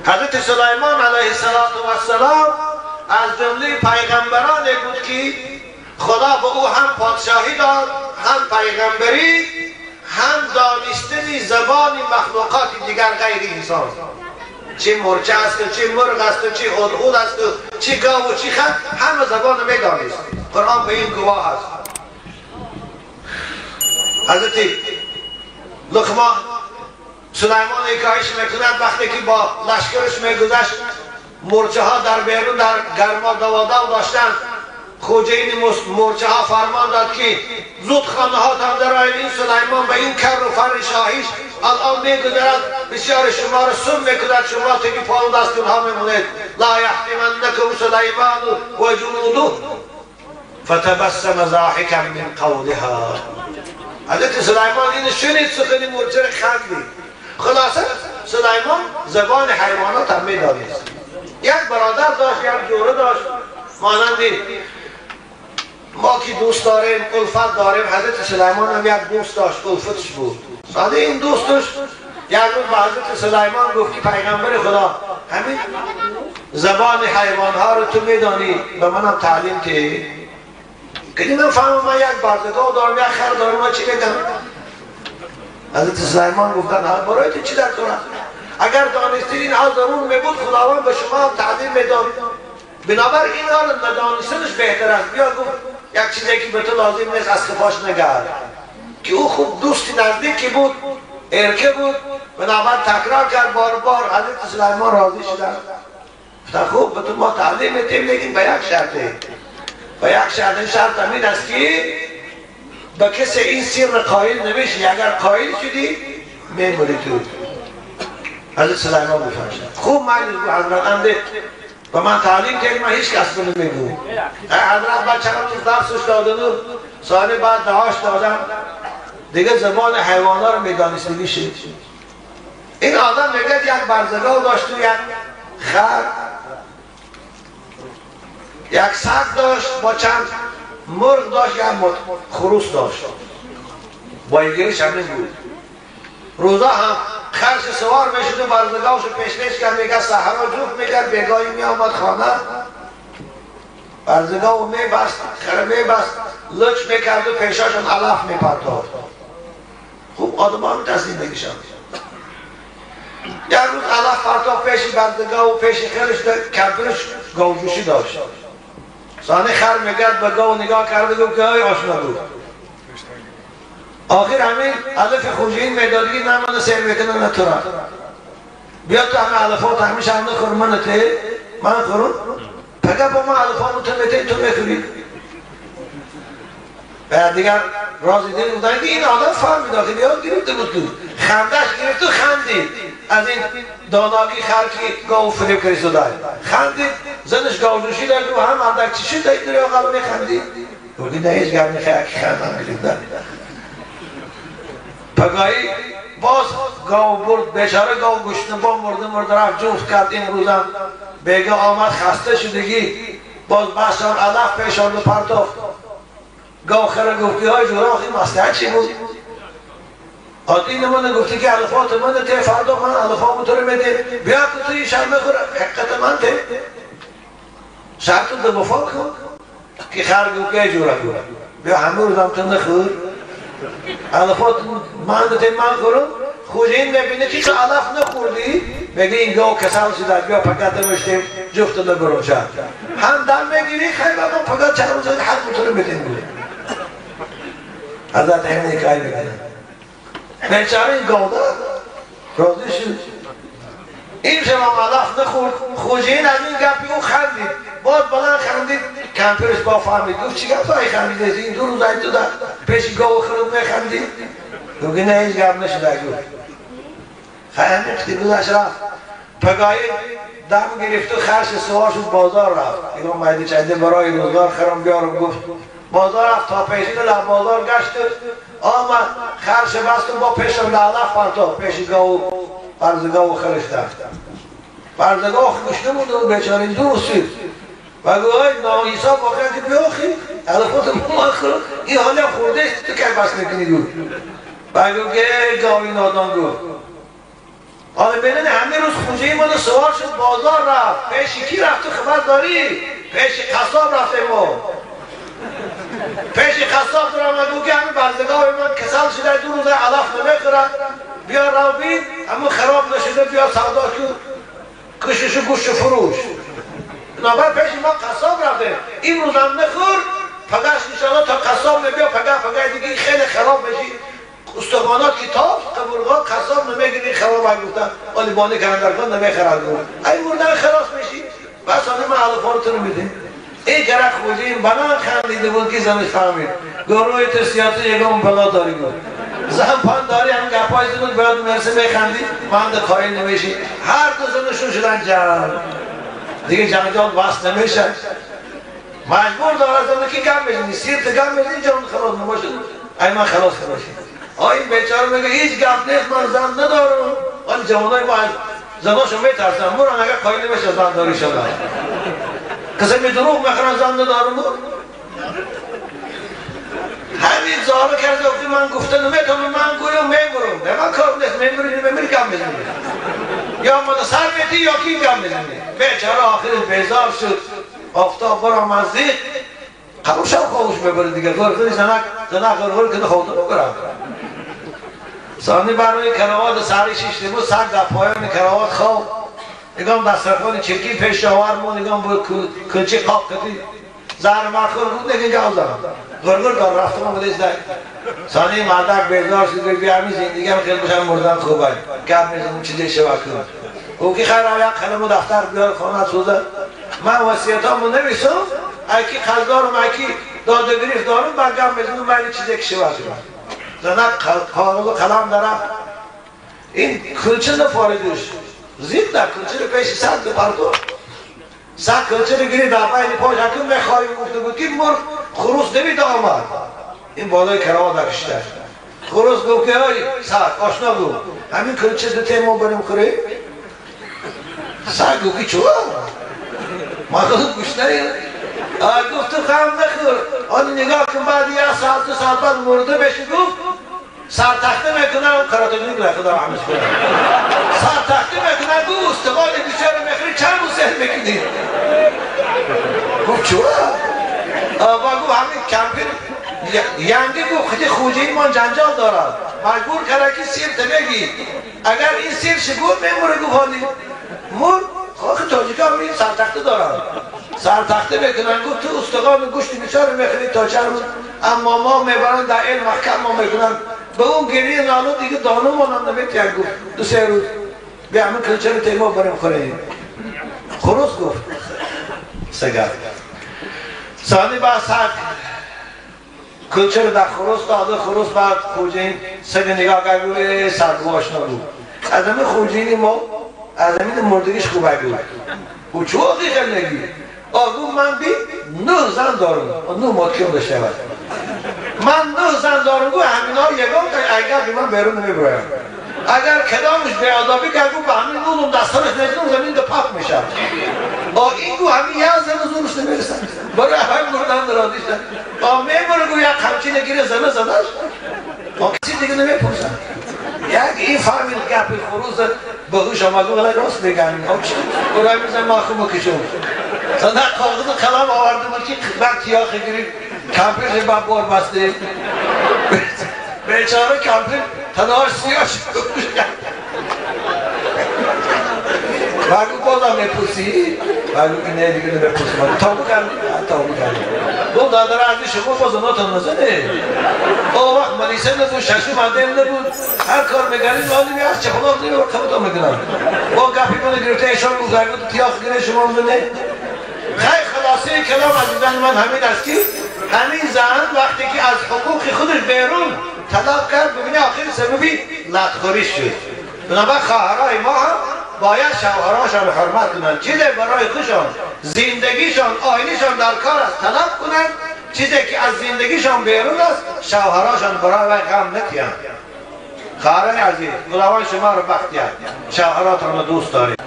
حضرت سلیمان علیه السلام از جمله پیغمبرانی بود که خدا به او هم پادشاهی داد، هم پیغمبری، هم دانستن زبان مخلوقات دیگر غیر انسان. چه مرچه است، چه مرغ است، چه هدهد است، چه گاو و چه خر، همه زبان میدانست. قرآن به این گواه است. حضرت لقمان سلیمان کاهش میکند وقتی که با لشکرش میگذشت، مرچه ها در بیرون در گرما دوادو داشتند. خوجین مرچه ها فرمان داد که زود خانه ها تم در این سلیمان به این کر و فر شاهیش الان میگذرد، بسیار شما را سم میکند، شما تکی پاون دست اونها میمونید. لا یحتمنکم سلیمان و جنوده فتبسم ضاحکا من قولها. حضرت سلیمان این شنید سخن مرچه را خندید. خلاصه سلیمان زبان حیوانات هم میدانست. یک برادر داشت، یک جوره داشت، مانندی ما که دوست داریم، الفت داریم. حضرت سلیمان هم یک دوست داشت، الفتش بود. ساده این دوستش یک روز به حضرت سلیمان گفت که پیغمبر خدا همین زبان حیوان ها رو تو میدانی، به منم تعلیم که من فهمم، من یک بردگاه دارم، یک خر دارم، من چی بگم؟ حضرت سلیمان گفتن ها برای تو چی در تو رفت؟ اگر دانستید این ها ضرور میبود خداوند به شما هم تعلیم میداد. بنابر این ها رو ندانستنش بهتر است. بیا گفت یک چیزی که به تو لازم نیست از خفاش نگرد. که او خوب دوستی نزدیکی بود، ارکه بود، بنابر تکرار کرد بار حضرت سلیمان راضی شدن. گفتن خوب به تو ما تعلیم میدیم، لیکن به یک شرطه. به یک شرط، این شرط همین است که به کسی این سر قائل نمیشی، اگر قائل شدی میموری تو. حضرت سلیمان بفرشد خوب معنی بود حضرت انده و من تعلیم که من هیچ کس کنه میگو حضرت بچه هم درسش دادن و سال بعد دهاش دادن دیگه زبان حیوانات رو میدانستگی شد. این آدم میگه یک برزگاه داشت و یک خر، یک سگ داشت با چند مرغ داشت، یک خروس داشت. بایگیرش همین بود. روزا هم خرش سوار میشد و برزگاهش پیش کرد، میگه صحرا جفت میکرد، بیگاهی میامد خانه برزگاه میبست، خر میبست، لچ میکرد و پیشاشون علف میپرتافت. خوب آدم ها میترسید بگیشن. یک روز علف پرتافت پیش برزگاه و پیش خرش، کمپرش گاوجوشی داشت. سانه خر میگرد به گاو نگاه کرده گفت که های آشنا بود. آخر همین علف خوجین میدادگی نه من سیر میکنه نه تو را. بیا تو همه علفات همیشه هم نخور من ته من خورم. پگه با ما علفات تو میته تو میخوری. بعد دیگر رازی دید بودن که این آدم فهم داخل یاد گرفته بود تو. خندش گرفت و خندید. از این داناکی خر که گاو فریب کریستو داری. خندید زنش گاوجوشی دارد و هم اندک چیشی دارید دوری آقا میخندید. بودی نه هیچ گرمی خیلی خندم گرفت پگاهی باز گاو برد، بیچاره گاو گشنه با مرده رفت جفت کرد. امروزم بیگه آمد خسته شدگی باز بحثان علف پیشان و پرتافت. گاو خره گفتی های جوراخی مستحق چی بود؟ آدی نمانه گفتی که علفات من ته فردا من علفات تو رو میده بیا که توی شرمه خور حقیقت من ته شرط دو وفا کن که خر گفتی جوراخی بیا همه روزم تو نخور علفات من ته من خورم. خود این میبینه که تو علف نخوردی بگه این گاو کسال شده بیا پکت مشتیم جفت رو برون شد هم دم میگیری خیلی بابا پکت چند روز حق تو رو میدین حضرت همین حکایی میکنه بیچاره این گاو دار راضی شد. این شما علف نخورد خوجین از این گپی او خندید باز بلند خندید کمپرش با فهمید گفت چی گفت های خندید این دو روز های تو در پیش گاو خرد میخندید دوگه نه هیچ گپ نشده گفت خیلی بود رفت پگاهی دم گرفت و خرش سوار شد بازار رفت اینا مایده چنده برای روزگار خرم بیارم گفت بازار رفت تا پیشین لب بازار گشت آمد خرش بست و با پیشم لعلف پرتاف پیش گاو برزگاه و خرش رفت برزگاه خوشنه بود و بیچاره دور سید و گوهای ناهیسا باقید که بیاخی علفات ما خورد این حالی خورده تو که بس نکنی بود و گوه گاوی نادان گفت حالا ببینید همه روز خوجه ما سوار شد بازار رفت. پیش کی رفت تو خبر داری؟ پیش قصاب رفتیم ما. پیش قصاب در آمد که همه بردگاه من کسل شده 2 روز علف نمیخورد. بیا رو بین اما خراب نشده بیا سودا کن کشش و گوشت فروش. بنابر پیش ما قصاب رفتیم. این روز هم نخور پگهش انشاءالله تا قصاب نبیا پگه دیگه خیلی خراب بشی. استخوانات کتاب قبولگاه قصاب نمیگیری خراب هم گفتن ولی بانه کندرکان نمیخرد گفت این مردن خلاص میشی بس آنه ما علفارتون رو میدیم. این گرک خوزیم بنان خندیده بود که زنش فهمید گروه تسیاتی یکم بلا داری بود زن پان داری هم گپای زنود باید مرسه میخندی من ده خواهی نمیشی هر دو زنشون شدن جمع دیگه جنجال بس نمیشن مجبور داره زنده که گم بزنی سیر تا گم بزنی جان خلاص نماشد ای من خلاص نماشید این بیچاره میگه هیچ گپ نیست من زن ندارم ولی جوانای ما از زناشو میترسن برن اگر خواهی نمیشه زن داری شدن کسی می دروغ میخورن زن ندارم همین زاره کرده وقتی من گفته نمیتونم من گویم میبرم به من کار نیست میبری گم بزنی یا من سر میتی یا کی گم بزنی بیچاره آخرش بیزار شد آفتاب برام از دید قبوشم خواهوش ببره دیگه گرگوی زنک غرغر کنه خودتو ببرم ثانی برای کراوات سری شیشتی بود سگ در پایان کراوات خواب نگام دسترخوان چرکی پیش آورمون نگام بود کلچه قاب کتی زهر مخور بود نگه گوزم غرغر دار رفتم بودیش در ثانی مردک بیدار شد بیارمی زندگی هم خیلی بشم مردن خوبه گم میزم چیزی شوه کنم او که خیر آیا قلم و دفتر بیار خانه سوزه من وصیتامو نویسم ایکی قرض دارم ایکی داده گریف دارم برگم میزنم ولی چیزی که شوه کنم زنک کاغذ و قلم دارم این کلچه نفاریدوش زید در کلچه رو پیش سد بپردو سد کلچه رو گیری در بین پاش حکم میخواهیم گفته بود که مرغ خروس نمید آمد این بالای کراوات درشته خروس گفت که های سد آشنا گفت همین کلچه دو تیم ما بریم خوره سد گفت که چوه ما خود گوش نریم گفت تو خم نخور آن نگاه کن بعد یه ساعت 2 ساعت بعد مرده بشه گفت سر تخته میکنه اون کراتونی گره خدا رحمش کنه سر تخته میکنه گفت استقال بیچاره میخوری چند موسیقی میکنی گفت چوه با گفت همین کمپین ینگی گفت خیلی خوجه ایمان جنجال دارد مجبور کرده که سیر تبگی اگر این سیر شگور میموره گفت حالی مور خواهی تاجیکا هم این سرتخته دارن سرتخته بکنن گفت تو استقام گوشت بیچاره میخوری تا چند روز اما ما میبرن در علم محکم ما میکنن به اون گریه نالو دیگه دانو مانم نمیتیم گفت 2-3 روز بیا همین کلچه رو تیما بریم خوریم خروس گفت سگر ثانی بعد سر کلچه رو در خروس داده خروس بعد خوجین سگ نگاه کرد سرگواش نبود از همین خوجینی ما از همین مردگیش خوبه بود او چو خیلی نگی آگو من بی 9 زن دارم 9 ماتکیم داشته بود من 9 زن دارم گو همین ها یکم اگر بی من بیرون نمیبرایم اگر کدامش به عذابی که گو به همین نونم دستانش نجنم زمین ده پاک میشه این گو همین یه زن زورش نمیرسن برای همین مردن درادیشن میبره گو یک همچین نگیره زنه زدش کسی دیگه نمیپرسن یک این فهمید گپی خروز بگوش آمد ولی راست بگم برای میزن ما خوب بکشم صدق کاغذ کلام آورده بود که بعد تیاخ گیریم کمپیر با بار بسته بیچاره کمپیر تنهاش سیاه شد بگو بازم میپرسی بگو که نه دیگه نمیپرسی تابو کردی گفت دادر عزیز شما باز ناتون نزنه او وقت ملیسه نبود ششم عدم نبود هر کار میگرید آنی میاد چه خدا دیگه خودتا میکنم با گفی کنه گرفته ایشان گذارگو تیاخ گیره شما مزنه خیلی خلاصه کلام عزیزان من همین است که همین زن وقتی که از حقوق خودش بیرون طلاق کرد ببینی آخر سببی لطخوری شد بنابرای خواهرای ما هم باید شوهراشان حرمت کنند چیزی برای خودشان زندگیشان آینشان در کار است طلب کنند چیزی که از زندگیشان بیرون است شوهراشان برای غم نکنند خواهرای عزیز خداوند شما رو بختیار شوهراتان رو دوست دارید